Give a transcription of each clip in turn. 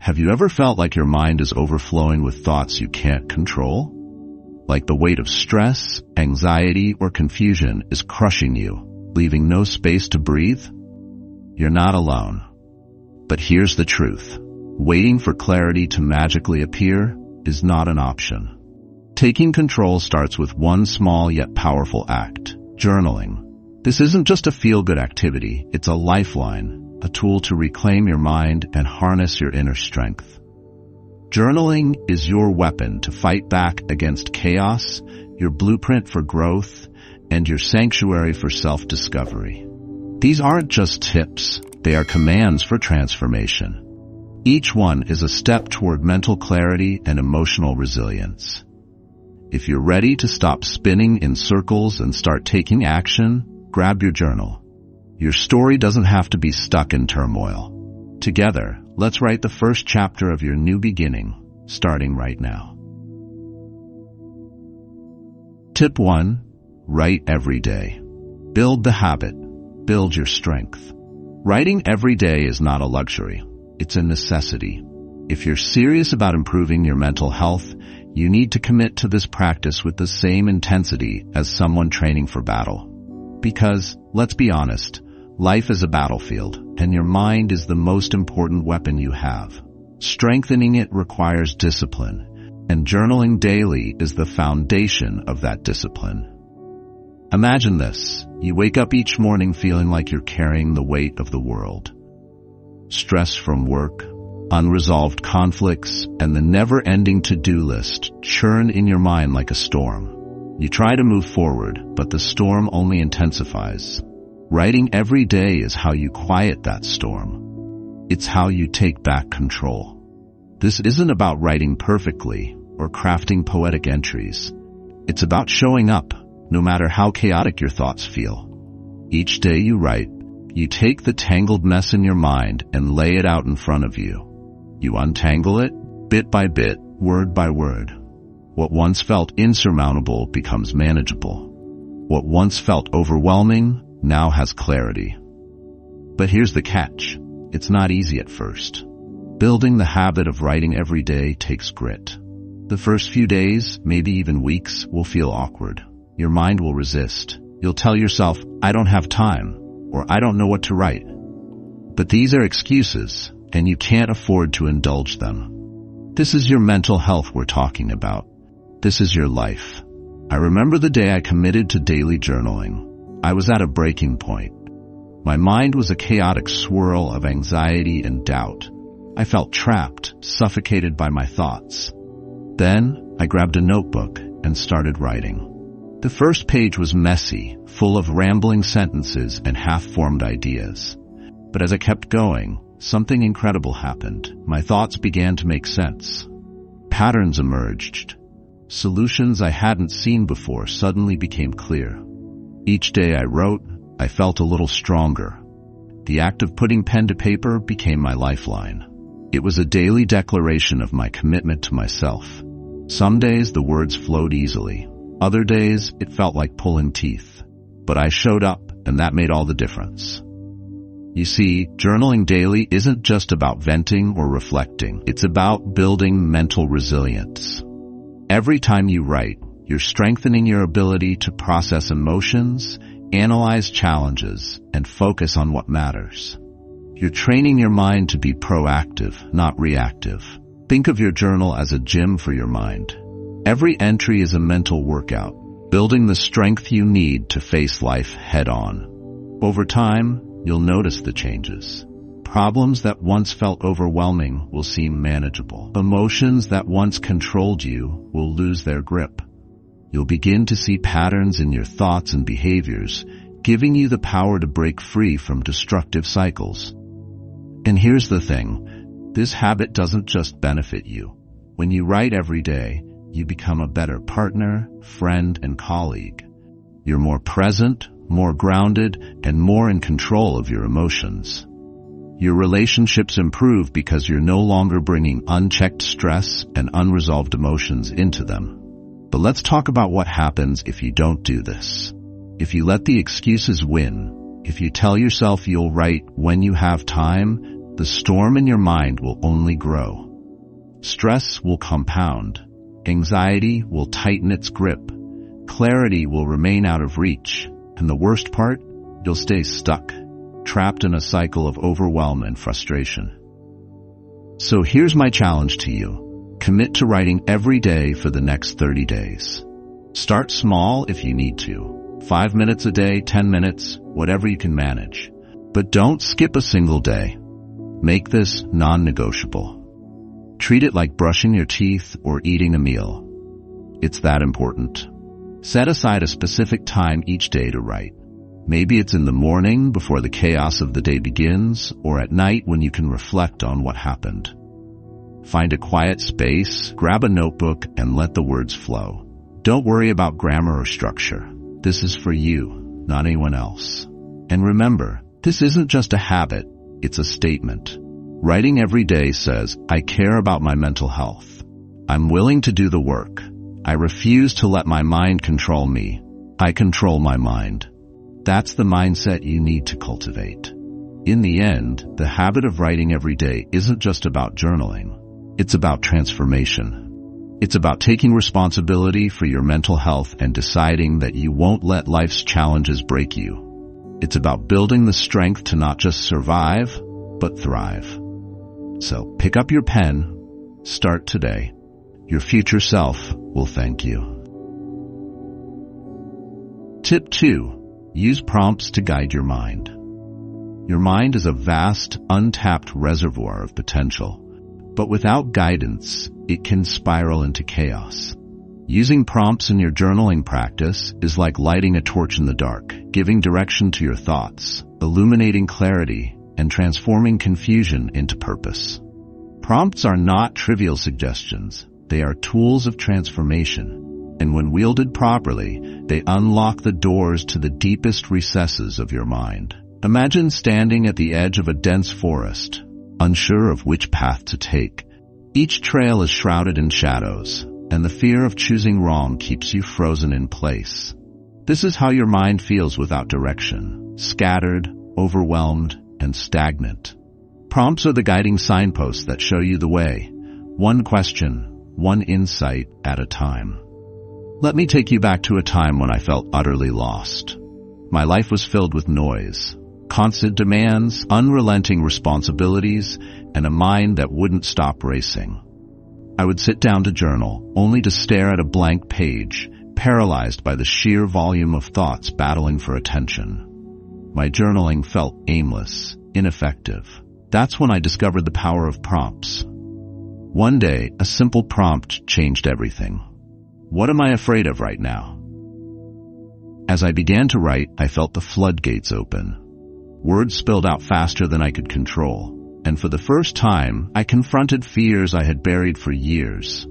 Have you ever felt like your mind is overflowing with thoughts you can't control? Like the weight of stress, anxiety, or confusion is crushing you, leaving no space to breathe? You're not alone. But here's the truth. Waiting for clarity to magically appear is not an option. Taking control starts with one small yet powerful act: journaling. This isn't just a feel-good activity, it's a lifeline, a tool to reclaim your mind and harness your inner strength. Journaling is your weapon to fight back against chaos, your blueprint for growth, and your sanctuary for self-discovery. These aren't just tips, they are commands for transformation. Each one is a step toward mental clarity and emotional resilience. If you're ready to stop spinning in circles and start taking action, grab your journal. Your story doesn't have to be stuck in turmoil. Together, let's write the first chapter of your new beginning, starting right now. Tip 1. Write every day. Build the habit. Build your strength. Writing every day is not a luxury. It's a necessity. If you're serious about improving your mental health, you need to commit to this practice with the same intensity as someone training for battle. Because, let's be honest, life is a battlefield, and your mind is the most important weapon you have. Strengthening it requires discipline, and journaling daily is the foundation of that discipline. Imagine this. You wake up each morning feeling like you're carrying the weight of the world. Stress from work, unresolved conflicts, and the never-ending to-do list churn in your mind like a storm. You try to move forward, but the storm only intensifies. Writing every day is how you quiet that storm. It's how you take back control. This isn't about writing perfectly or crafting poetic entries. It's about showing up, no matter how chaotic your thoughts feel. Each day you write, you take the tangled mess in your mind and lay it out in front of you. You untangle it, bit by bit, word by word. What once felt insurmountable becomes manageable. What once felt overwhelming now has clarity. But here's the catch. It's not easy at first. Building the habit of writing every day takes grit. The first few days, maybe even weeks, will feel awkward. Your mind will resist. You'll tell yourself, I don't have time, or I don't know what to write. But these are excuses, and you can't afford to indulge them. This is your mental health we're talking about. This is your life. I remember the day I committed to daily journaling. I was at a breaking point. My mind was a chaotic swirl of anxiety and doubt. I felt trapped, suffocated by my thoughts. Then, I grabbed a notebook and started writing. The first page was messy, full of rambling sentences and half-formed ideas. But as I kept going, something incredible happened. My thoughts began to make sense. Patterns emerged. Solutions I hadn't seen before suddenly became clear. Each day I wrote, I felt a little stronger. The act of putting pen to paper became my lifeline. It was a daily declaration of my commitment to myself. Some days the words flowed easily. Other days it felt like pulling teeth. But I showed up, and that made all the difference. You see, journaling daily isn't just about venting or reflecting. It's about building mental resilience. Every time you write, you're strengthening your ability to process emotions, analyze challenges, and focus on what matters. You're training your mind to be proactive, not reactive. Think of your journal as a gym for your mind. Every entry is a mental workout, building the strength you need to face life head-on. Over time, you'll notice the changes. Problems that once felt overwhelming will seem manageable. Emotions that once controlled you will lose their grip. You'll begin to see patterns in your thoughts and behaviors, giving you the power to break free from destructive cycles. And here's the thing, this habit doesn't just benefit you. When you write every day, you become a better partner, friend, and colleague. You're more present, more grounded, and more in control of your emotions. Your relationships improve because you're no longer bringing unchecked stress and unresolved emotions into them. But let's talk about what happens if you don't do this. If you let the excuses win, if you tell yourself you'll write when you have time, the storm in your mind will only grow. Stress will compound. Anxiety will tighten its grip. Clarity will remain out of reach. And the worst part, you'll stay stuck, trapped in a cycle of overwhelm and frustration. So here's my challenge to you. Commit to writing every day for the next 30 days. Start small if you need to. 5 minutes a day, 10 minutes, whatever you can manage. But don't skip a single day. Make this non-negotiable. Treat it like brushing your teeth or eating a meal. It's that important. Set aside a specific time each day to write. Maybe it's in the morning before the chaos of the day begins, or at night when you can reflect on what happened. Find a quiet space, grab a notebook, and let the words flow. Don't worry about grammar or structure. This is for you, not anyone else. And remember, this isn't just a habit, it's a statement. Writing every day says, I care about my mental health. I'm willing to do the work. I refuse to let my mind control me. I control my mind. That's the mindset you need to cultivate. In the end, the habit of writing every day isn't just about journaling. It's about transformation. It's about taking responsibility for your mental health and deciding that you won't let life's challenges break you. It's about building the strength to not just survive, but thrive. So pick up your pen, start today. Your future self will thank you. Tip 2. Use prompts to guide your mind. Your mind is a vast, untapped reservoir of potential, but without guidance, it can spiral into chaos. Using prompts in your journaling practice is like lighting a torch in the dark, giving direction to your thoughts, illuminating clarity, and transforming confusion into purpose. Prompts are not trivial suggestions. They are tools of transformation. And when wielded properly, they unlock the doors to the deepest recesses of your mind. Imagine standing at the edge of a dense forest, unsure of which path to take. Each trail is shrouded in shadows, and the fear of choosing wrong keeps you frozen in place. This is how your mind feels without direction, scattered, overwhelmed, and stagnant. Prompts are the guiding signposts that show you the way, one question, one insight at a time. Let me take you back to a time when I felt utterly lost. My life was filled with noise, constant demands, unrelenting responsibilities, and a mind that wouldn't stop racing. I would sit down to journal, only to stare at a blank page, paralyzed by the sheer volume of thoughts battling for attention. My journaling felt aimless, ineffective. That's when I discovered the power of prompts. One day, a simple prompt changed everything. What am I afraid of right now? As I began to write, I felt the floodgates open. Words spilled out faster than I could control, and for the first time, I confronted fears I had buried for years.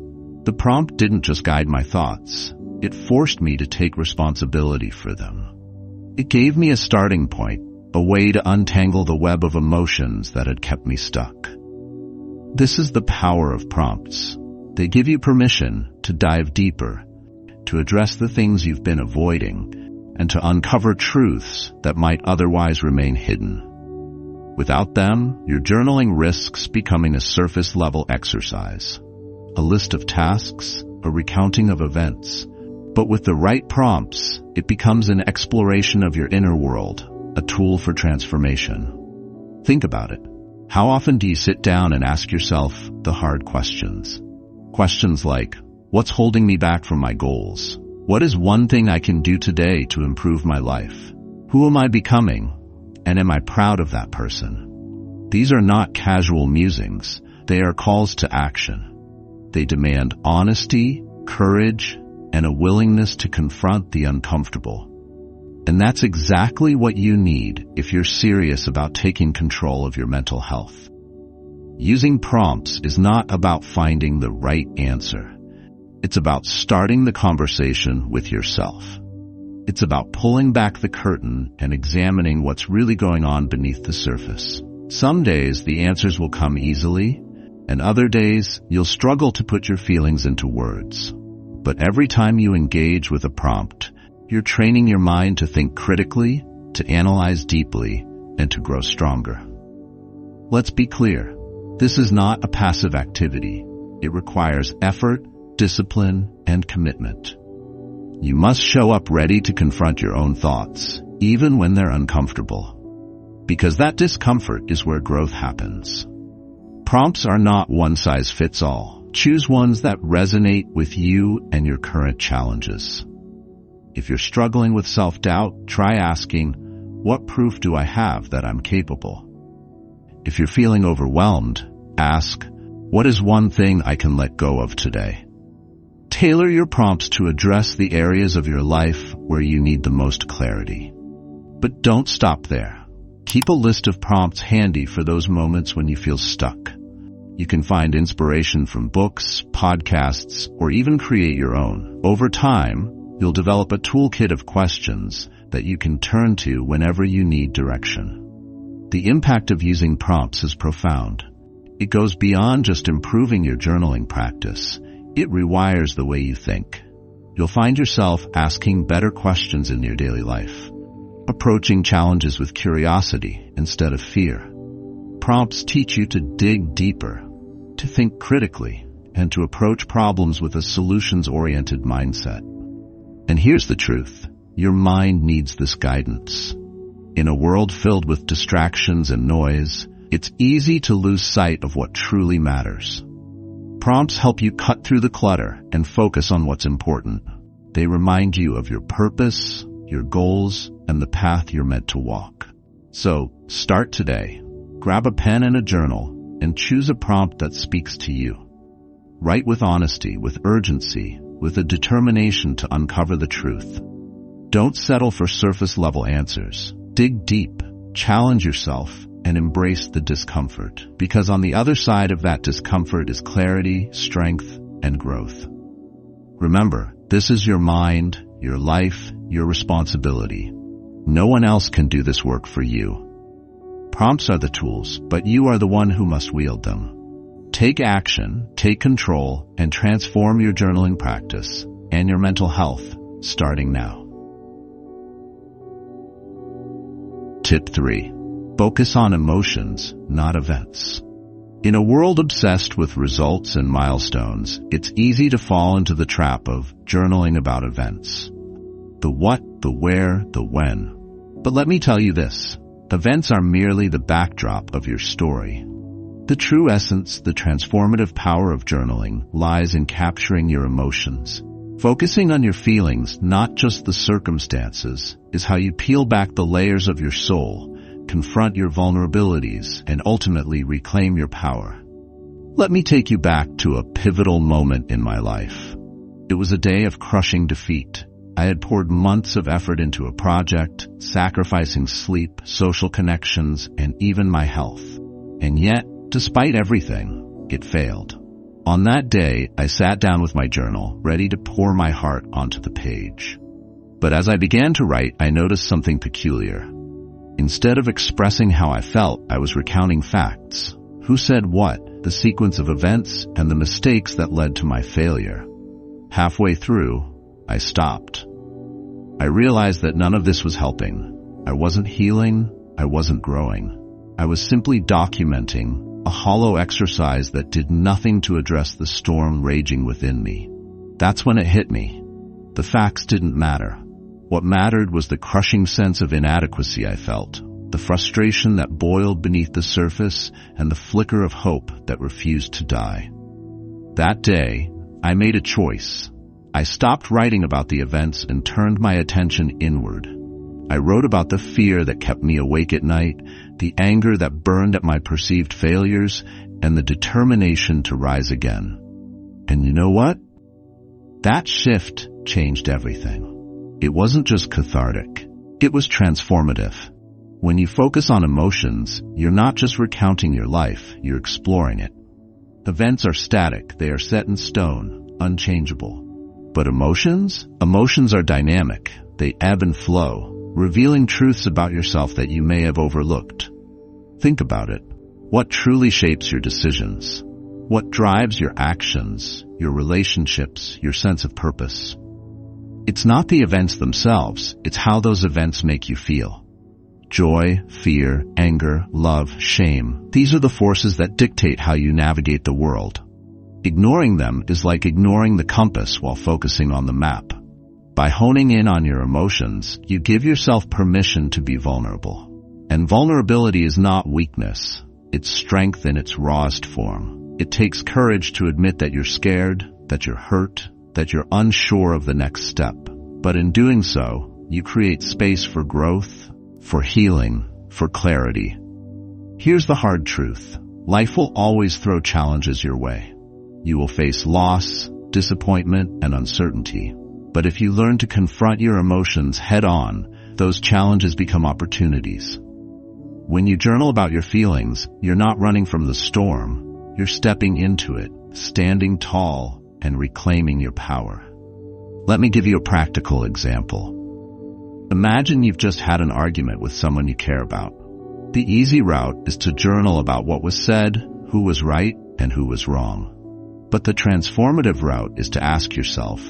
The prompt didn't just guide my thoughts, it forced me to take responsibility for them. It gave me a starting point, a way to untangle the web of emotions that had kept me stuck. This is the power of prompts. They give you permission to dive deeper, to address the things you've been avoiding, and to uncover truths that might otherwise remain hidden. Without them, your journaling risks becoming a surface-level exercise, a list of tasks, a recounting of events. But with the right prompts, it becomes an exploration of your inner world, a tool for transformation. Think about it. How often do you sit down and ask yourself the hard questions? Questions like, what's holding me back from my goals? What is one thing I can do today to improve my life? Who am I becoming? And am I proud of that person? These are not casual musings. They are calls to action. They demand honesty, courage, and a willingness to confront the uncomfortable. And that's exactly what you need if you're serious about taking control of your mental health. Using prompts is not about finding the right answer. It's about starting the conversation with yourself. It's about pulling back the curtain and examining what's really going on beneath the surface. Some days the answers will come easily, and other days you'll struggle to put your feelings into words. But every time you engage with a prompt, you're training your mind to think critically, to analyze deeply, and to grow stronger. Let's be clear. This is not a passive activity. It requires effort, discipline, and commitment. You must show up ready to confront your own thoughts, even when they're uncomfortable. Because that discomfort is where growth happens. Prompts are not one-size-fits-all. Choose ones that resonate with you and your current challenges. If you're struggling with self-doubt, try asking, what proof do I have that I'm capable? If you're feeling overwhelmed, ask, what is one thing I can let go of today? Tailor your prompts to address the areas of your life where you need the most clarity. But don't stop there. Keep a list of prompts handy for those moments when you feel stuck. You can find inspiration from books, podcasts, or even create your own. Over time, you'll develop a toolkit of questions that you can turn to whenever you need direction. The impact of using prompts is profound. It goes beyond just improving your journaling practice. It rewires the way you think. You'll find yourself asking better questions in your daily life, approaching challenges with curiosity instead of fear. Prompts teach you to dig deeper, to think critically, and to approach problems with a solutions-oriented mindset. And here's the truth. Your mind needs this guidance. In a world filled with distractions and noise, it's easy to lose sight of what truly matters. Prompts help you cut through the clutter and focus on what's important. They remind you of your purpose, your goals, and the path you're meant to walk. So, start today. Grab a pen and a journal and choose a prompt that speaks to you. Write with honesty, with urgency, with a determination to uncover the truth. Don't settle for surface-level answers. Dig deep, challenge yourself, and embrace the discomfort. Because on the other side of that discomfort is clarity, strength, and growth. Remember, this is your mind, your life, your responsibility. No one else can do this work for you. Prompts are the tools, but you are the one who must wield them. Take action, take control, and transform your journaling practice and your mental health, starting now. Tip 3. Focus on emotions, not events. In a world obsessed with results and milestones, it's easy to fall into the trap of journaling about events. The what, the where, the when. But let me tell you this. Events are merely the backdrop of your story. The true essence, the transformative power of journaling, lies in capturing your emotions. Focusing on your feelings, not just the circumstances, is how you peel back the layers of your soul, confront your vulnerabilities, and ultimately reclaim your power. Let me take you back to a pivotal moment in my life. It was a day of crushing defeat. I had poured months of effort into a project, sacrificing sleep, social connections, and even my health. And yet, despite everything, it failed. On that day, I sat down with my journal, ready to pour my heart onto the page. But as I began to write, I noticed something peculiar. Instead of expressing how I felt, I was recounting facts. Who said what, the sequence of events, and the mistakes that led to my failure. Halfway through, I stopped. I realized that none of this was helping. I wasn't healing, I wasn't growing. I was simply documenting, a hollow exercise that did nothing to address the storm raging within me. That's when it hit me. The facts didn't matter. What mattered was the crushing sense of inadequacy I felt, the frustration that boiled beneath the surface, and the flicker of hope that refused to die. That day, I made a choice. I stopped writing about the events and turned my attention inward. I wrote about the fear that kept me awake at night, the anger that burned at my perceived failures, and the determination to rise again. And you know what? That shift changed everything. It wasn't just cathartic. It was transformative. When you focus on emotions, you're not just recounting your life, you're exploring it. Events are static. They are set in stone, unchangeable. But emotions? Emotions are dynamic. They ebb and flow, revealing truths about yourself that you may have overlooked. Think about it. What truly shapes your decisions? What drives your actions, your relationships, your sense of purpose? It's not the events themselves, it's how those events make you feel. Joy, fear, anger, love, shame. These are the forces that dictate how you navigate the world. Ignoring them is like ignoring the compass while focusing on the map. By honing in on your emotions, you give yourself permission to be vulnerable. And vulnerability is not weakness. It's strength in its rawest form. It takes courage to admit that you're scared, that you're hurt, that you're unsure of the next step. But in doing so, you create space for growth, for healing, for clarity. Here's the hard truth. Life will always throw challenges your way. You will face loss, disappointment, and uncertainty. But if you learn to confront your emotions head-on, those challenges become opportunities. When you journal about your feelings, you're not running from the storm. You're stepping into it, standing tall, and reclaiming your power. Let me give you a practical example. Imagine you've just had an argument with someone you care about. The easy route is to journal about what was said, who was right, and who was wrong. But the transformative route is to ask yourself,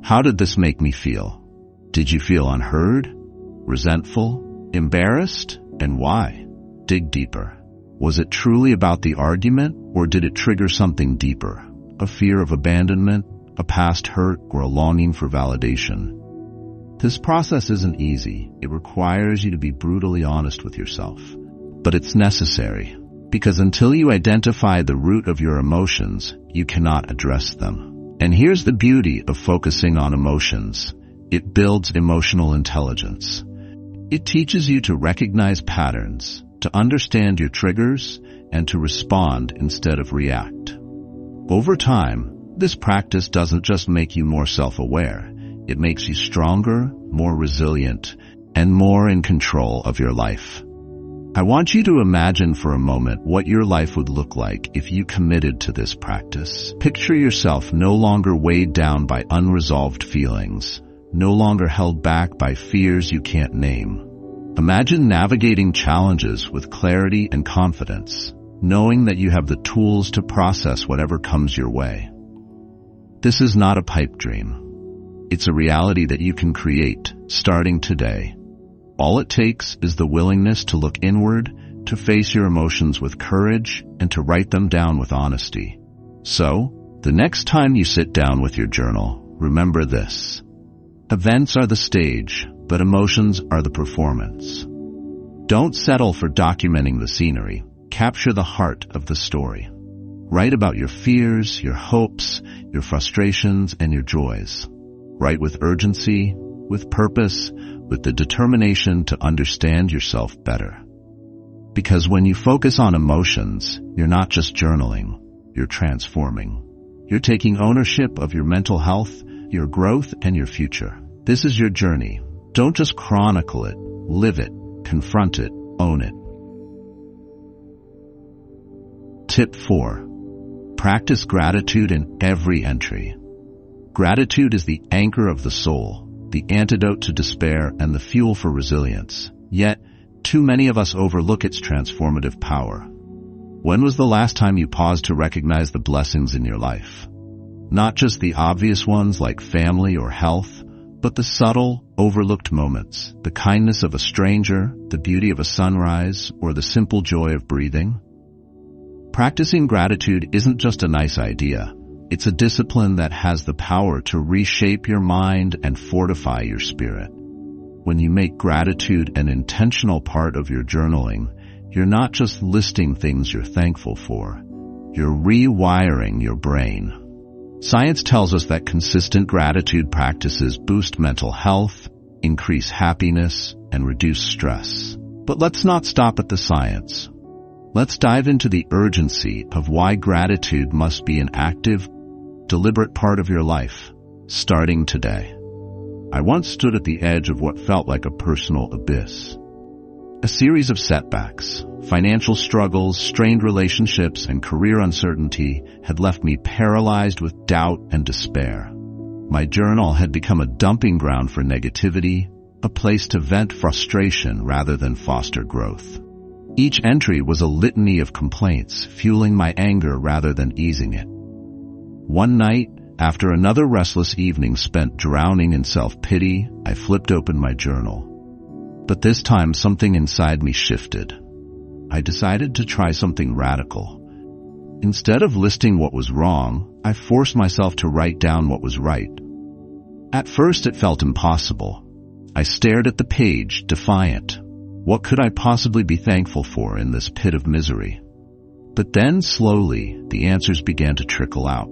how did this make me feel? Did you feel unheard, resentful, embarrassed, and why? Dig deeper. Was it truly about the argument, or did it trigger something deeper? A fear of abandonment, a past hurt, or a longing for validation? This process isn't easy. It requires you to be brutally honest with yourself. But it's necessary, because until you identify the root of your emotions, you cannot address them. And here's the beauty of focusing on emotions. It builds emotional intelligence. It teaches you to recognize patterns, to understand your triggers, and to respond instead of react. Over time, this practice doesn't just make you more self-aware. It makes you stronger, more resilient, and more in control of your life. I want you to imagine for a moment what your life would look like if you committed to this practice. Picture yourself no longer weighed down by unresolved feelings, no longer held back by fears you can't name. Imagine navigating challenges with clarity and confidence, knowing that you have the tools to process whatever comes your way. This is not a pipe dream. It's a reality that you can create, starting today. All it takes is the willingness to look inward, to face your emotions with courage, and to write them down with honesty. So, the next time you sit down with your journal, remember this. Events are the stage, but emotions are the performance. Don't settle for documenting the scenery. Capture the heart of the story. Write about your fears, your hopes, your frustrations, and your joys. Write with urgency, with purpose, with the determination to understand yourself better. Because when you focus on emotions, you're not just journaling, you're transforming. You're taking ownership of your mental health, your growth, and your future. This is your journey. Don't just chronicle it, live it, confront it, own it. Tip 4. Practice gratitude in every entry. Gratitude is the anchor of the soul, the antidote to despair, and the fuel for resilience. Yet, too many of us overlook its transformative power. When was the last time you paused to recognize the blessings in your life? Not just the obvious ones like family or health, but the subtle, overlooked moments, the kindness of a stranger, the beauty of a sunrise, or the simple joy of breathing. Practicing gratitude isn't just a nice idea. It's a discipline that has the power to reshape your mind and fortify your spirit. When you make gratitude an intentional part of your journaling, you're not just listing things you're thankful for. You're rewiring your brain. Science tells us that consistent gratitude practices boost mental health, increase happiness, and reduce stress. But let's not stop at the science. Let's dive into the urgency of why gratitude must be an active, deliberate part of your life, starting today. I once stood at the edge of what felt like a personal abyss. A series of setbacks, financial struggles, strained relationships, and career uncertainty had left me paralyzed with doubt and despair. My journal had become a dumping ground for negativity, a place to vent frustration rather than foster growth. Each entry was a litany of complaints, fueling my anger rather than easing it. One night, after another restless evening spent drowning in self-pity, I flipped open my journal. But this time something inside me shifted. I decided to try something radical. Instead of listing what was wrong, I forced myself to write down what was right. At first it felt impossible. I stared at the page, defiant. What could I possibly be thankful for in this pit of misery? But then, slowly, the answers began to trickle out.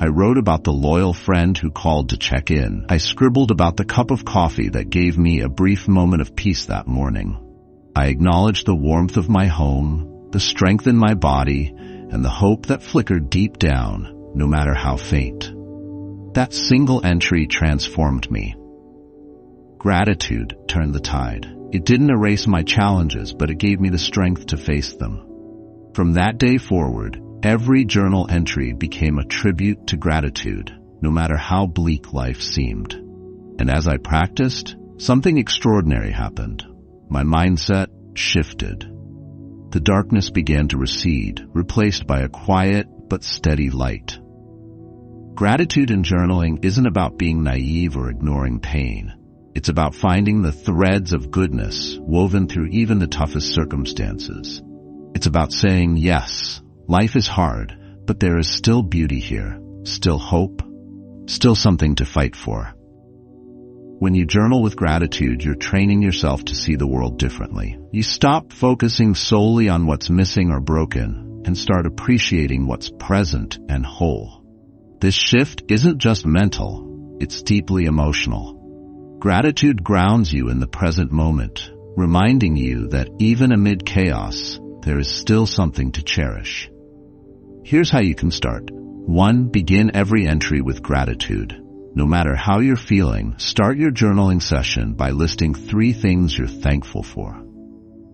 I wrote about the loyal friend who called to check in. I scribbled about the cup of coffee that gave me a brief moment of peace that morning. I acknowledged the warmth of my home, the strength in my body, and the hope that flickered deep down, no matter how faint. That single entry transformed me. Gratitude turned the tide. It didn't erase my challenges, but it gave me the strength to face them. From that day forward, every journal entry became a tribute to gratitude, no matter how bleak life seemed. And as I practiced, something extraordinary happened. My mindset shifted. The darkness began to recede, replaced by a quiet but steady light. Gratitude in journaling isn't about being naive or ignoring pain. It's about finding the threads of goodness woven through even the toughest circumstances. It's about saying, yes, life is hard, but there is still beauty here, still hope, still something to fight for. When you journal with gratitude, you're training yourself to see the world differently. You stop focusing solely on what's missing or broken and start appreciating what's present and whole. This shift isn't just mental, it's deeply emotional. Gratitude grounds you in the present moment, reminding you that even amid chaos, there is still something to cherish. Here's how you can start. 1. Begin every entry with gratitude. No matter how you're feeling, start your journaling session by listing 3 things you're thankful for.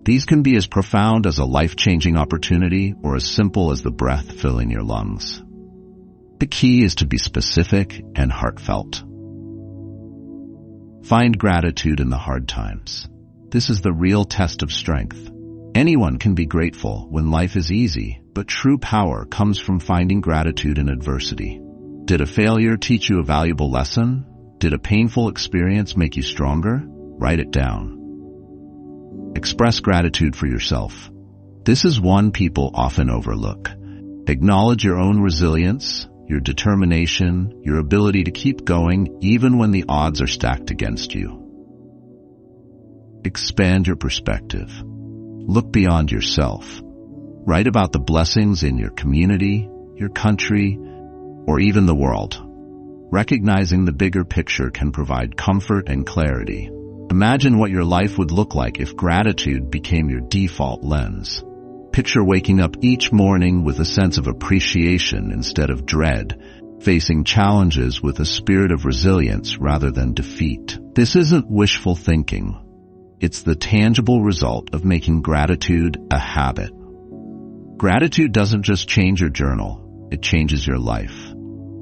These can be as profound as a life-changing opportunity or as simple as the breath filling your lungs. The key is to be specific and heartfelt. Find gratitude in the hard times. This is the real test of strength. Anyone can be grateful when life is easy, but true power comes from finding gratitude in adversity. Did a failure teach you a valuable lesson? Did a painful experience make you stronger? Write it down. Express gratitude for yourself. This is one people often overlook. Acknowledge your own resilience, your determination, your ability to keep going even when the odds are stacked against you. Expand your perspective. Look beyond yourself. Write about the blessings in your community, your country, or even the world. Recognizing the bigger picture can provide comfort and clarity. Imagine what your life would look like if gratitude became your default lens. Picture waking up each morning with a sense of appreciation instead of dread, facing challenges with a spirit of resilience rather than defeat. This isn't wishful thinking. It's the tangible result of making gratitude a habit. Gratitude doesn't just change your journal, it changes your life.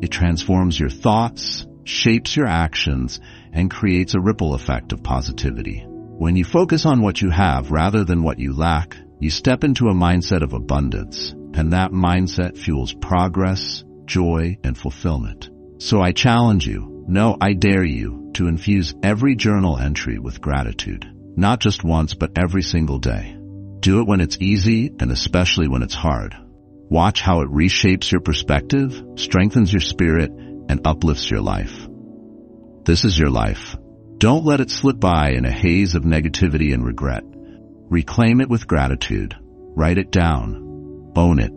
It transforms your thoughts, shapes your actions, and creates a ripple effect of positivity. When you focus on what you have rather than what you lack, you step into a mindset of abundance, and that mindset fuels progress, joy, and fulfillment. So I challenge you, no, I dare you, to infuse every journal entry with gratitude. Not just once, but every single day. Do it when it's easy and especially when it's hard. Watch how it reshapes your perspective, strengthens your spirit, and uplifts your life. This is your life. Don't let it slip by in a haze of negativity and regret. Reclaim it with gratitude. Write it down. Own it.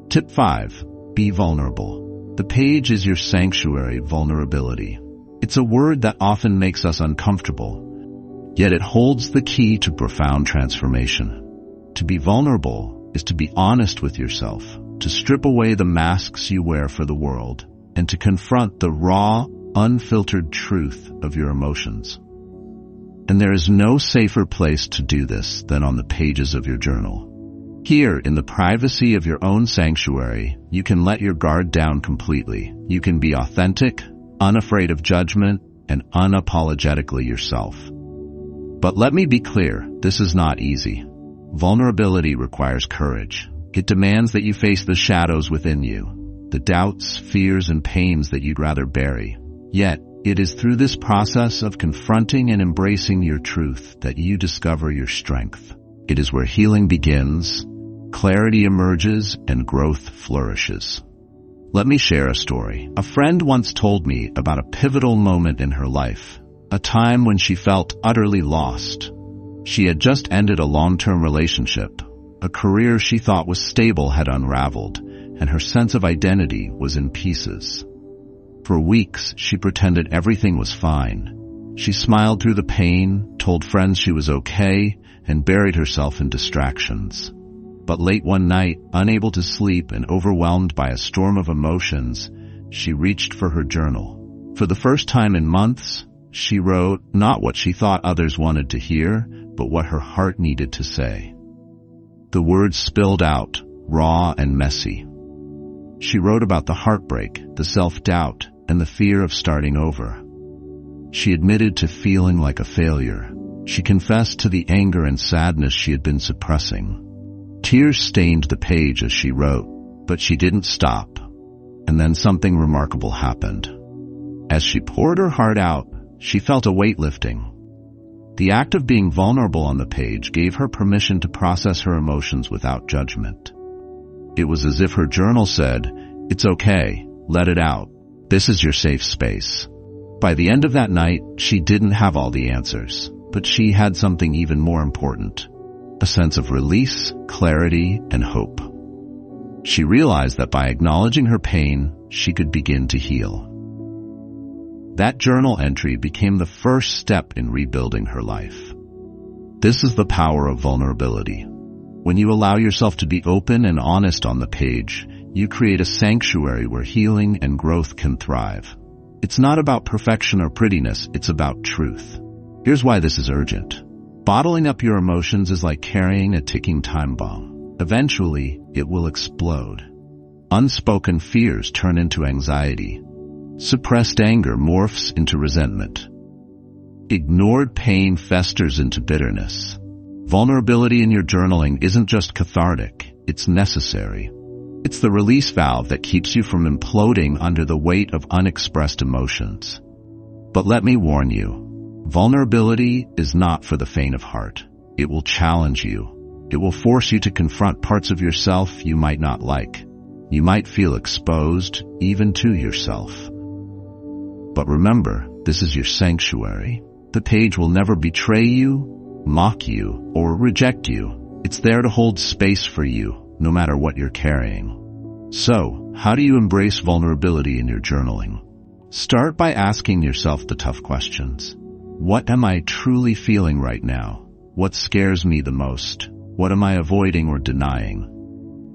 Tip 5. Be vulnerable. The page is your sanctuary. Vulnerability. It's a word that often makes us uncomfortable, yet it holds the key to profound transformation. To be vulnerable is to be honest with yourself, to strip away the masks you wear for the world, and to confront the raw, unfiltered truth of your emotions. And there is no safer place to do this than on the pages of your journal. Here, in the privacy of your own sanctuary, you can let your guard down completely. You can be authentic, unafraid of judgment, and unapologetically yourself. But let me be clear, this is not easy. Vulnerability requires courage. It demands that you face the shadows within you, the doubts, fears, and pains that you'd rather bury. Yet, It is through this process of confronting and embracing your truth that you discover your strength. It is where healing begins, clarity emerges, and growth flourishes. Let me share a story. A friend once told me about a pivotal moment in her life, a time when she felt utterly lost. She had just ended a long-term relationship. A career she thought was stable had unraveled, and her sense of identity was in pieces. For weeks, she pretended everything was fine. She smiled through the pain, told friends she was okay, and buried herself in distractions. But late one night, unable to sleep and overwhelmed by a storm of emotions, she reached for her journal. For the first time in months, she wrote not what she thought others wanted to hear, but what her heart needed to say. The words spilled out, raw and messy. She wrote about the heartbreak, the self-doubt, and the fear of starting over. She admitted to feeling like a failure. She confessed to the anger and sadness she had been suppressing. Tears stained the page as she wrote, but she didn't stop. And then something remarkable happened. As she poured her heart out, she felt a weight lifting. The act of being vulnerable on the page gave her permission to process her emotions without judgment. It was as if her journal said, "It's okay, let it out. This is your safe space." By the end of that night, she didn't have all the answers, but she had something even more important, a sense of release, clarity, and hope. She realized that by acknowledging her pain, she could begin to heal. That journal entry became the first step in rebuilding her life. This is the power of vulnerability. When you allow yourself to be open and honest on the page, you create a sanctuary where healing and growth can thrive. It's not about perfection or prettiness, it's about truth. Here's why this is urgent. Bottling up your emotions is like carrying a ticking time bomb. Eventually, it will explode. Unspoken fears turn into anxiety. Suppressed anger morphs into resentment. Ignored pain festers into bitterness. Vulnerability in your journaling isn't just cathartic, it's necessary. It's the release valve that keeps you from imploding under the weight of unexpressed emotions. But let me warn you, vulnerability is not for the faint of heart. It will challenge you. It will force you to confront parts of yourself you might not like. You might feel exposed, even to yourself. But remember, this is your sanctuary. The page will never betray you, mock you, or reject you. It's there to hold space for you, no matter what you're carrying. So, how do you embrace vulnerability in your journaling? Start by asking yourself the tough questions. What am I truly feeling right now? What scares me the most? What am I avoiding or denying?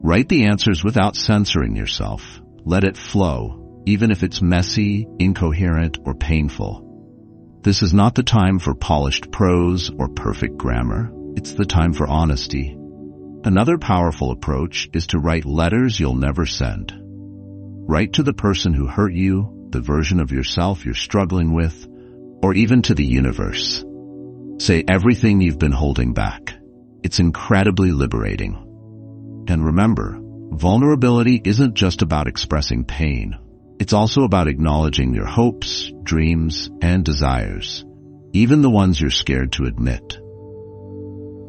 Write the answers without censoring yourself. Let it flow, even if it's messy, incoherent, or painful. This is not the time for polished prose or perfect grammar. It's the time for honesty. Another powerful approach is to write letters you'll never send. Write to the person who hurt you, the version of yourself you're struggling with, or even to the universe. Say everything you've been holding back. It's incredibly liberating. And remember, vulnerability isn't just about expressing pain. It's also about acknowledging your hopes, dreams, and desires, even the ones you're scared to admit.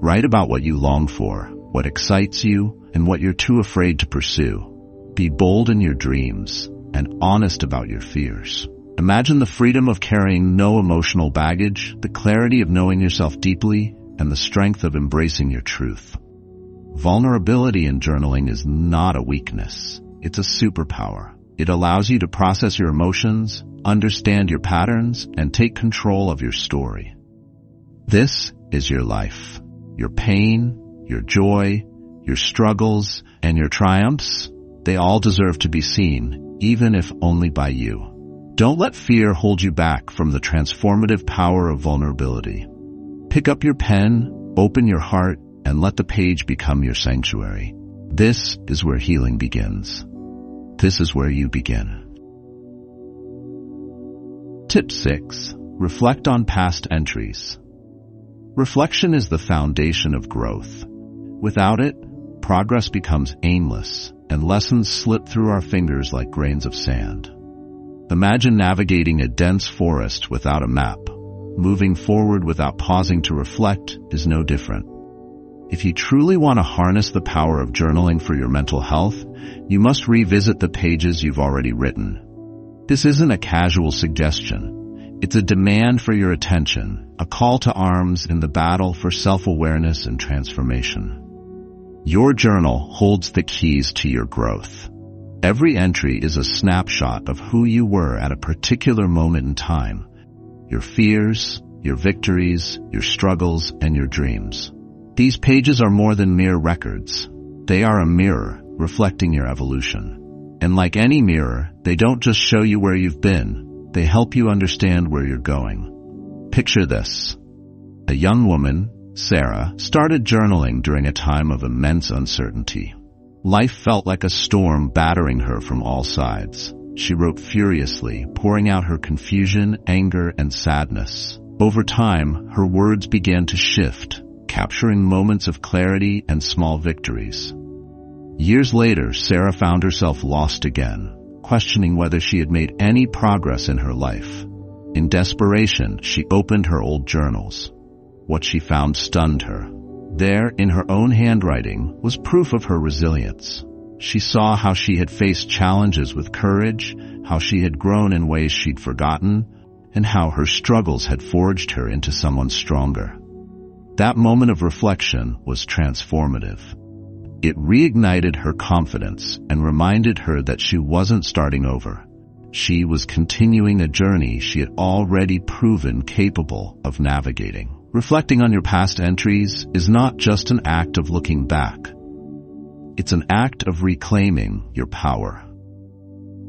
Write about what you long for, what excites you, and what you're too afraid to pursue. Be bold in your dreams and honest about your fears. Imagine the freedom of carrying no emotional baggage, the clarity of knowing yourself deeply, and the strength of embracing your truth. Vulnerability in journaling is not a weakness. It's a superpower. It allows you to process your emotions, understand your patterns, and take control of your story. This is your life. Your pain, your joy, your struggles, and your triumphs, they all deserve to be seen, even if only by you. Don't let fear hold you back from the transformative power of vulnerability. Pick up your pen, open your heart, and let the page become your sanctuary. This is where healing begins. This is where you begin. Tip 6. Reflect on past entries. Reflection is the foundation of growth. Without it, progress becomes aimless, and lessons slip through our fingers like grains of sand. Imagine navigating a dense forest without a map. Moving forward without pausing to reflect is no different. If you truly want to harness the power of journaling for your mental health, you must revisit the pages you've already written. This isn't a casual suggestion. It's a demand for your attention, a call to arms in the battle for self-awareness and transformation. Your journal holds the keys to your growth. Every entry is a snapshot of who you were at a particular moment in time. Your fears, your victories, your struggles, and your dreams. These pages are more than mere records. They are a mirror reflecting your evolution. And like any mirror, they don't just show you where you've been, they help you understand where you're going. Picture this. A young woman, Sarah, started journaling during a time of immense uncertainty. Life felt like a storm battering her from all sides. She wrote furiously, pouring out her confusion, anger, and sadness. Over time, her words began to shift, capturing moments of clarity and small victories. Years later, Sarah found herself lost again, questioning whether she had made any progress in her life. In desperation, she opened her old journals. What she found stunned her. There, in her own handwriting, was proof of her resilience. She saw how she had faced challenges with courage, how she had grown in ways she'd forgotten, and how her struggles had forged her into someone stronger. That moment of reflection was transformative. It reignited her confidence and reminded her that she wasn't starting over. She was continuing a journey she had already proven capable of navigating. Reflecting on your past entries is not just an act of looking back. It's an act of reclaiming your power.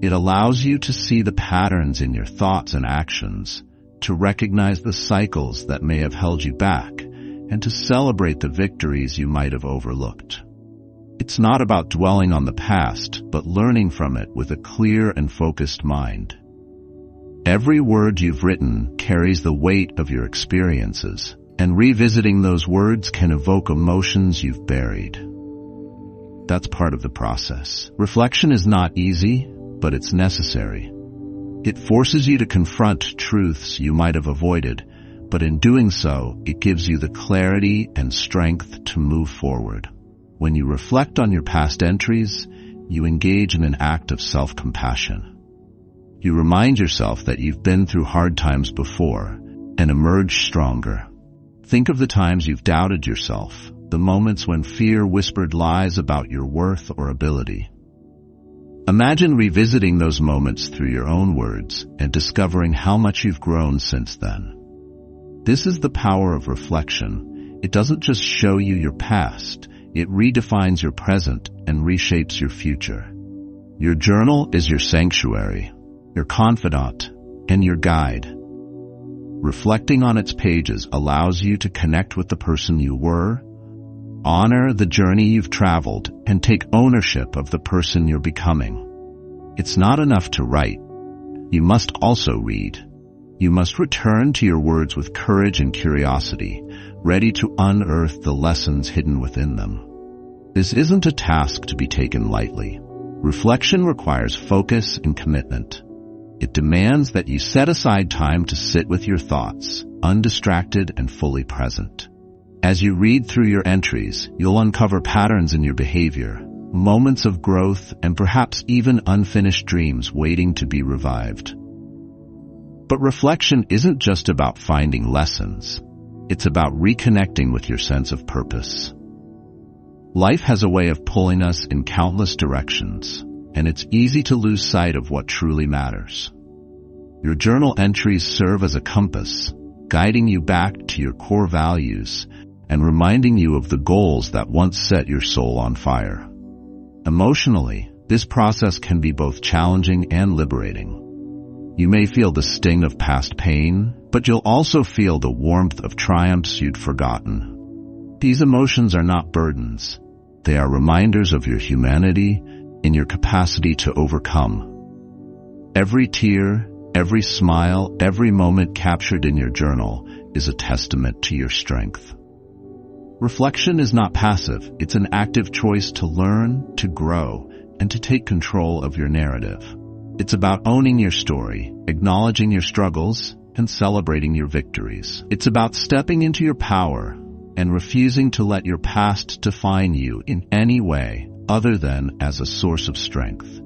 It allows you to see the patterns in your thoughts and actions, to recognize the cycles that may have held you back, and to celebrate the victories you might have overlooked. It's not about dwelling on the past, but learning from it with a clear and focused mind. Every word you've written carries the weight of your experiences, and revisiting those words can evoke emotions you've buried. That's part of the process. Reflection is not easy, but it's necessary. It forces you to confront truths you might have avoided, but in doing so, it gives you the clarity and strength to move forward. When you reflect on your past entries, you engage in an act of self-compassion. You remind yourself that you've been through hard times before and emerged stronger. Think of the times you've doubted yourself, the moments when fear whispered lies about your worth or ability. Imagine revisiting those moments through your own words and discovering how much you've grown since then. This is the power of reflection. It doesn't just show you your past, it redefines your present and reshapes your future. Your journal is your sanctuary, your confidant, and your guide. Reflecting on its pages allows you to connect with the person you were, honor the journey you've traveled, and take ownership of the person you're becoming. It's not enough to write. You must also read. You must return to your words with courage and curiosity, ready to unearth the lessons hidden within them. This isn't a task to be taken lightly. Reflection requires focus and commitment. It demands that you set aside time to sit with your thoughts, undistracted and fully present. As you read through your entries, you'll uncover patterns in your behavior, moments of growth, and perhaps even unfinished dreams waiting to be revived. But reflection isn't just about finding lessons. It's about reconnecting with your sense of purpose. Life has a way of pulling us in countless directions, and it's easy to lose sight of what truly matters. Your journal entries serve as a compass, guiding you back to your core values and reminding you of the goals that once set your soul on fire. Emotionally, this process can be both challenging and liberating. You may feel the sting of past pain, but you'll also feel the warmth of triumphs you'd forgotten. These emotions are not burdens. They are reminders of your humanity and your capacity to overcome. Every tear, every smile, every moment captured in your journal is a testament to your strength. Reflection is not passive. It's an active choice to learn, to grow, and to take control of your narrative. It's about owning your story, acknowledging your struggles, and celebrating your victories. It's about stepping into your power and refusing to let your past define you in any way other than as a source of strength.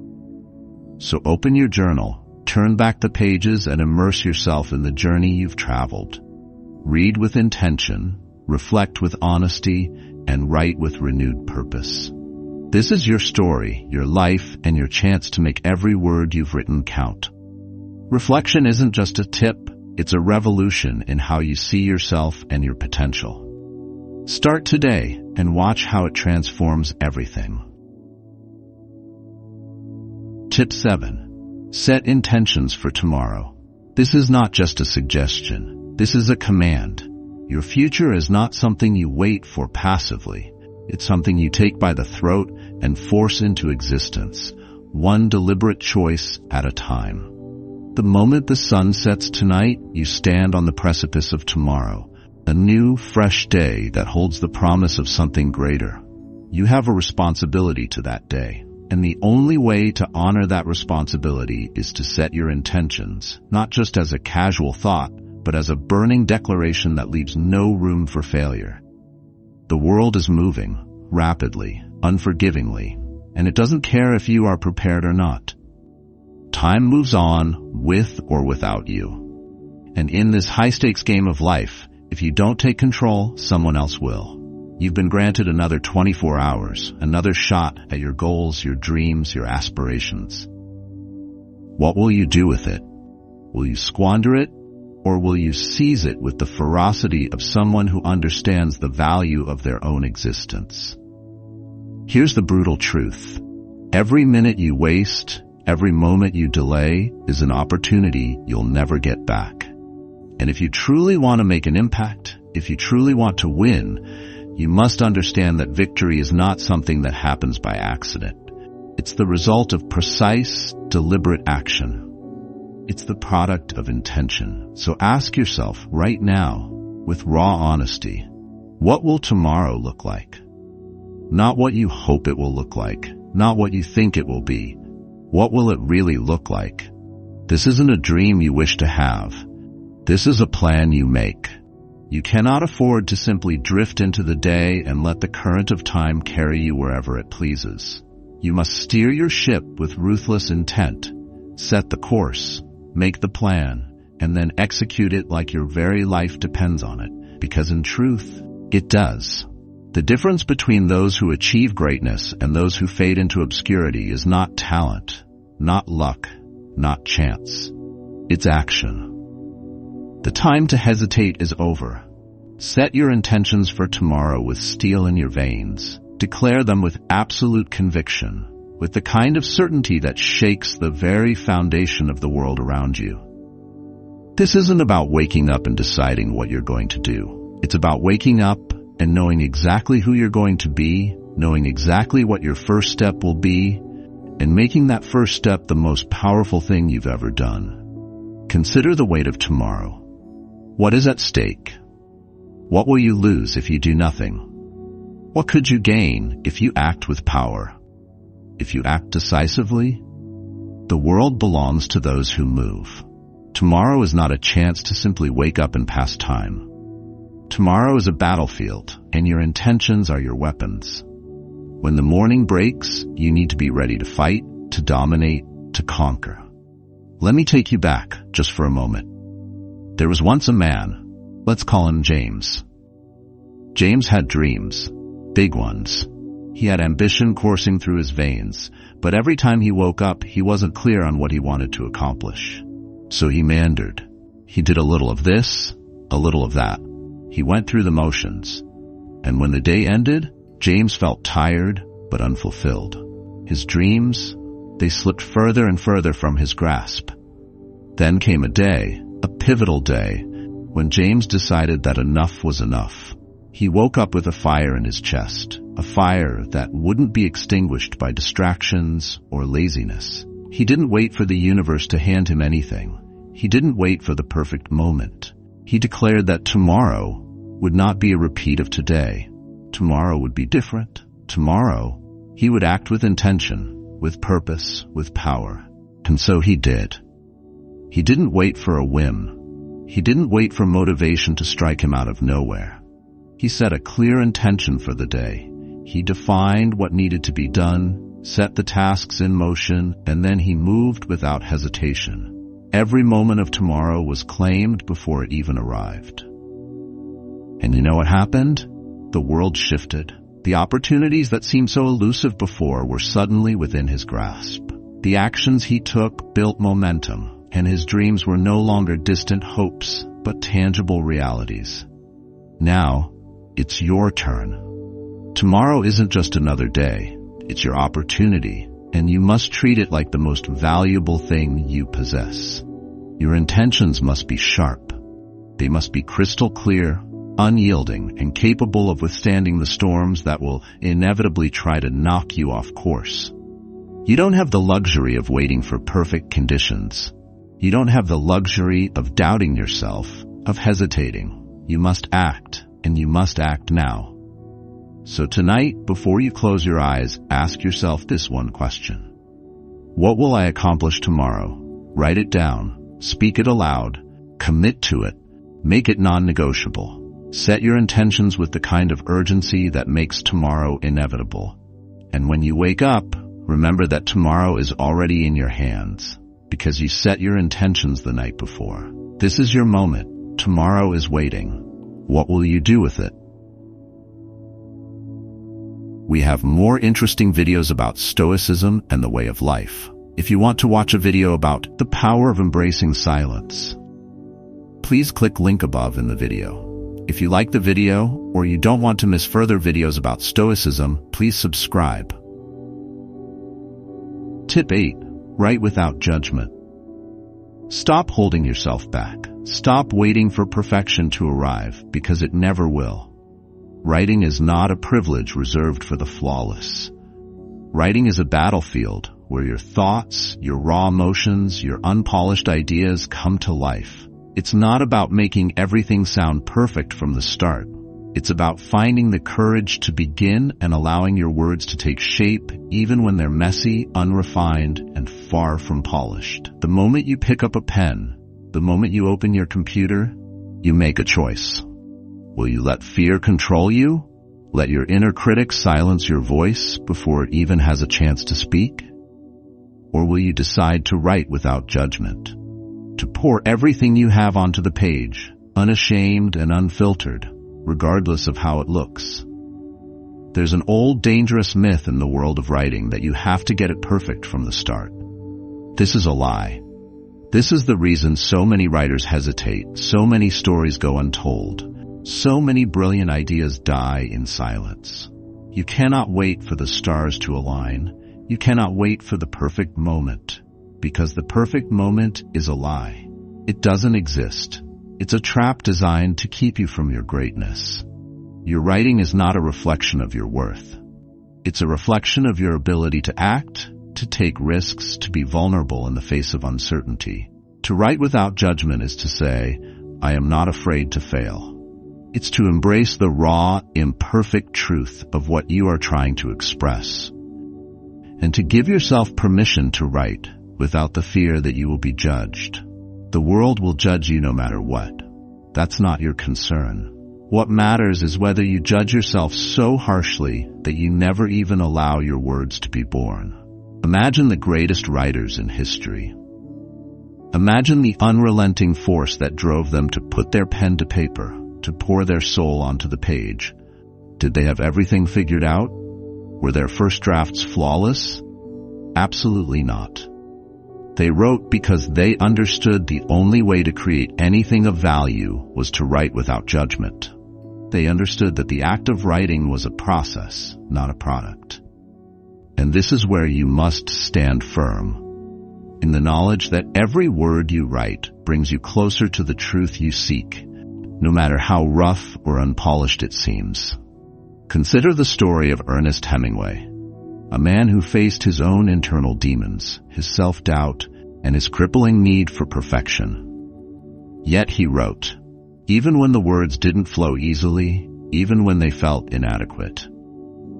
So open your journal, turn back the pages, and immerse yourself in the journey you've traveled. Read with intention, reflect with honesty, and write with renewed purpose. This is your story, your life, and your chance to make every word you've written count. Reflection isn't just a tip, it's a revolution in how you see yourself and your potential. Start today and watch how it transforms everything. Tip 7. Set intentions for tomorrow. This is not just a suggestion. This is a command. Your future is not something you wait for passively. It's something you take by the throat and force into existence, one deliberate choice at a time. The moment the sun sets tonight, you stand on the precipice of tomorrow, a new, fresh day that holds the promise of something greater. You have a responsibility to that day, and the only way to honor that responsibility is to set your intentions, not just as a casual thought, but as a burning declaration that leaves no room for failure. The world is moving, rapidly, unforgivingly, and it doesn't care if you are prepared or not. Time moves on, with or without you. And in this high-stakes game of life, if you don't take control, someone else will. You've been granted another 24 hours, another shot at your goals, your dreams, your aspirations. What will you do with it? Will you squander it? Or will you seize it with the ferocity of someone who understands the value of their own existence? Here's the brutal truth. Every minute you waste, every moment you delay is an opportunity you'll never get back. And if you truly want to make an impact, if you truly want to win, you must understand that victory is not something that happens by accident. It's the result of precise, deliberate action. It's the product of intention. So ask yourself right now, with raw honesty, what will tomorrow look like? Not what you hope it will look like, not what you think it will be. What will it really look like? This isn't a dream you wish to have. This is a plan you make. You cannot afford to simply drift into the day and let the current of time carry you wherever it pleases. You must steer your ship with ruthless intent, set the course, make the plan, and then execute it like your very life depends on it, because in truth, it does. The difference between those who achieve greatness and those who fade into obscurity is not talent, not luck, not chance. It's action. The time to hesitate is over. Set your intentions for tomorrow with steel in your veins. Declare them with absolute conviction, with the kind of certainty that shakes the very foundation of the world around you. This isn't about waking up and deciding what you're going to do. It's about waking up and knowing exactly who you're going to be, knowing exactly what your first step will be, and making that first step the most powerful thing you've ever done. Consider the weight of tomorrow. What is at stake? What will you lose if you do nothing? What could you gain if you act with power? If you act decisively? The world belongs to those who move. Tomorrow is not a chance to simply wake up and pass time. Tomorrow is a battlefield, and your intentions are your weapons. When the morning breaks, you need to be ready to fight, to dominate, to conquer. Let me take you back just for a moment. There was once a man. Let's call him James. James had dreams, big ones. He had ambition coursing through his veins, but every time he woke up, he wasn't clear on what he wanted to accomplish. So he meandered. He did a little of this, a little of that. He went through the motions. And when the day ended, James felt tired but unfulfilled. His dreams, they slipped further and further from his grasp. Then came a day, a pivotal day, when James decided that enough was enough. He woke up with a fire in his chest, a fire that wouldn't be extinguished by distractions or laziness. He didn't wait for the universe to hand him anything. He didn't wait for the perfect moment. He declared that tomorrow would not be a repeat of today. Tomorrow would be different. Tomorrow, he would act with intention, with purpose, with power. And so he did. He didn't wait for a whim. He didn't wait for motivation to strike him out of nowhere. He set a clear intention for the day. He defined what needed to be done, set the tasks in motion, and then he moved without hesitation. Every moment of tomorrow was claimed before it even arrived. And you know what happened? The world shifted. The opportunities that seemed so elusive before were suddenly within his grasp. The actions he took built momentum, and his dreams were no longer distant hopes, but tangible realities. Now, it's your turn. Tomorrow isn't just another day. It's your opportunity, and you must treat it like the most valuable thing you possess. Your intentions must be sharp. They must be crystal clear, unyielding, and capable of withstanding the storms that will inevitably try to knock you off course. You don't have the luxury of waiting for perfect conditions. You don't have the luxury of doubting yourself, of hesitating. You must act, and you must act now. So tonight, before you close your eyes, ask yourself this one question. What will I accomplish tomorrow? Write it down, speak it aloud, commit to it, make it non-negotiable. Set your intentions with the kind of urgency that makes tomorrow inevitable. And when you wake up, remember that tomorrow is already in your hands, because you set your intentions the night before. This is your moment. Tomorrow is waiting. What will you do with it? We have more interesting videos about Stoicism and the way of life. If you want to watch a video about the power of embracing silence, please click link above in the video. If you like the video or you don't want to miss further videos about Stoicism, please subscribe. Tip 8. Write without judgment. Stop holding yourself back. Stop waiting for perfection to arrive, because it never will. Writing is not a privilege reserved for the flawless. Writing is a battlefield where your thoughts, your raw emotions, your unpolished ideas come to life. It's not about making everything sound perfect from the start. It's about finding the courage to begin and allowing your words to take shape even when they're messy, unrefined, and far from polished. The moment you pick up a pen, the moment you open your computer, you make a choice. Will you let fear control you? Let your inner critic silence your voice before it even has a chance to speak? Or will you decide to write without judgment? To pour everything you have onto the page, unashamed and unfiltered, regardless of how it looks? There's an old dangerous myth in the world of writing that you have to get it perfect from the start. This is a lie. This is the reason so many writers hesitate, so many stories go untold. So many brilliant ideas die in silence. You cannot wait for the stars to align. You cannot wait for the perfect moment, because the perfect moment is a lie. It doesn't exist. It's a trap designed to keep you from your greatness. Your writing is not a reflection of your worth. It's a reflection of your ability to act, to take risks, to be vulnerable in the face of uncertainty. To write without judgment is to say, I am not afraid to fail. It's to embrace the raw, imperfect truth of what you are trying to express, and to give yourself permission to write without the fear that you will be judged. The world will judge you no matter what. That's not your concern. What matters is whether you judge yourself so harshly that you never even allow your words to be born. Imagine the greatest writers in history. Imagine the unrelenting force that drove them to put their pen to paper, to pour their soul onto the page. Did they have everything figured out? Were their first drafts flawless? Absolutely not. They wrote because they understood the only way to create anything of value was to write without judgment. They understood that the act of writing was a process, not a product. And this is where you must stand firm, in the knowledge that every word you write brings you closer to the truth you seek, no matter how rough or unpolished it seems. Consider the story of Ernest Hemingway, a man who faced his own internal demons, his self-doubt, and his crippling need for perfection. Yet he wrote, even when the words didn't flow easily, even when they felt inadequate.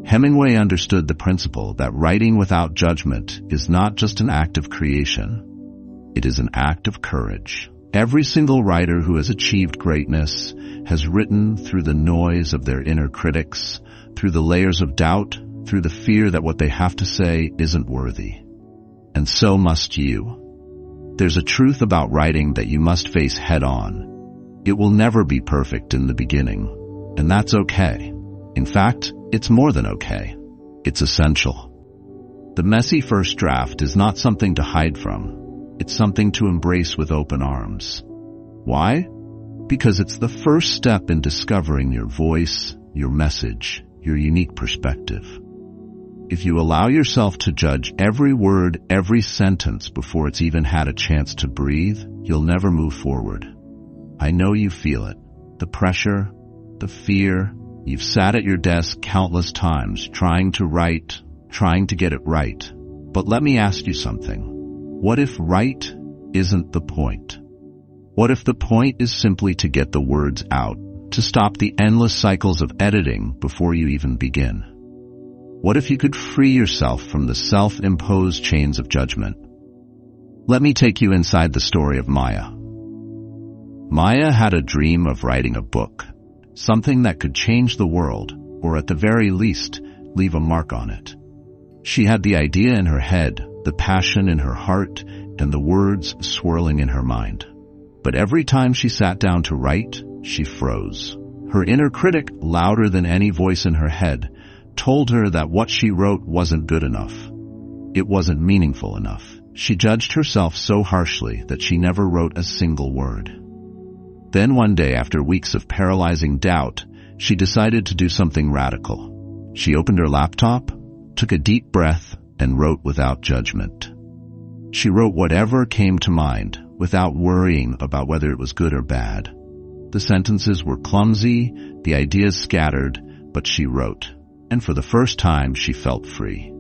Hemingway understood the principle that writing without judgment is not just an act of creation. It is an act of courage. Every single writer who has achieved greatness has written through the noise of their inner critics, through the layers of doubt, through the fear that what they have to say isn't worthy. And so must you. There's a truth about writing that you must face head-on. It will never be perfect in the beginning, and that's okay. In fact, it's more than okay. It's essential. The messy first draft is not something to hide from. It's something to embrace with open arms. Why? Because it's the first step in discovering your voice, your message, your unique perspective. If you allow yourself to judge every word, every sentence before it's even had a chance to breathe, you'll never move forward. I know you feel it. The pressure, the fear. You've sat at your desk countless times trying to write, trying to get it right. But let me ask you something. What if right isn't the point? What if the point is simply to get the words out, to stop the endless cycles of editing before you even begin? What if you could free yourself from the self-imposed chains of judgment? Let me take you inside the story of Maya. Maya had a dream of writing a book. Something that could change the world, or at the very least, leave a mark on it. She had the idea in her head, the passion in her heart, and the words swirling in her mind. But every time she sat down to write, she froze. Her inner critic, louder than any voice in her head, told her that what she wrote wasn't good enough. It wasn't meaningful enough. She judged herself so harshly that she never wrote a single word. Then one day, after weeks of paralyzing doubt, she decided to do something radical. She opened her laptop, took a deep breath, and wrote without judgment. She wrote whatever came to mind, without worrying about whether it was good or bad. The sentences were clumsy, the ideas scattered, but she wrote. And for the first time, she felt free.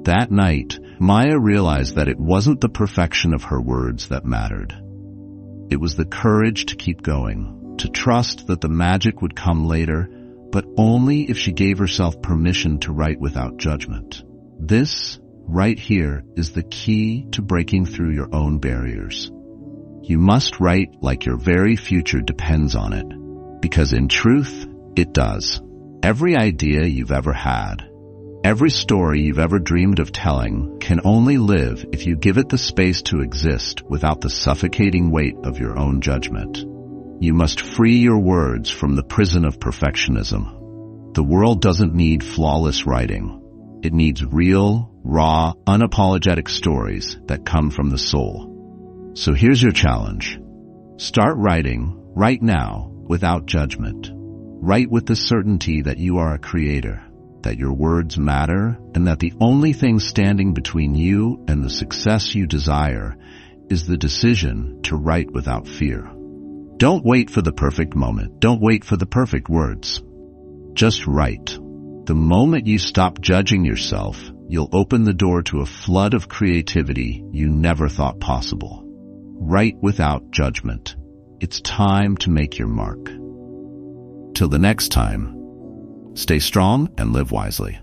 That night, Maya realized that it wasn't the perfection of her words that mattered. It was the courage to keep going, to trust that the magic would come later, but only if she gave herself permission to write without judgment. This, right here, is the key to breaking through your own barriers. You must write like your very future depends on it, because in truth, it does. Every idea you've ever had, every story you've ever dreamed of telling can only live if you give it the space to exist without the suffocating weight of your own judgment. You must free your words from the prison of perfectionism. The world doesn't need flawless writing. It needs real, raw, unapologetic stories that come from the soul. So here's your challenge. Start writing right now without judgment. Write with the certainty that you are a creator, that your words matter, and that the only thing standing between you and the success you desire is the decision to write without fear. Don't wait for the perfect moment. Don't wait for the perfect words. Just write. The moment you stop judging yourself, you'll open the door to a flood of creativity you never thought possible. Write without judgment. It's time to make your mark. Till the next time, stay strong and live wisely.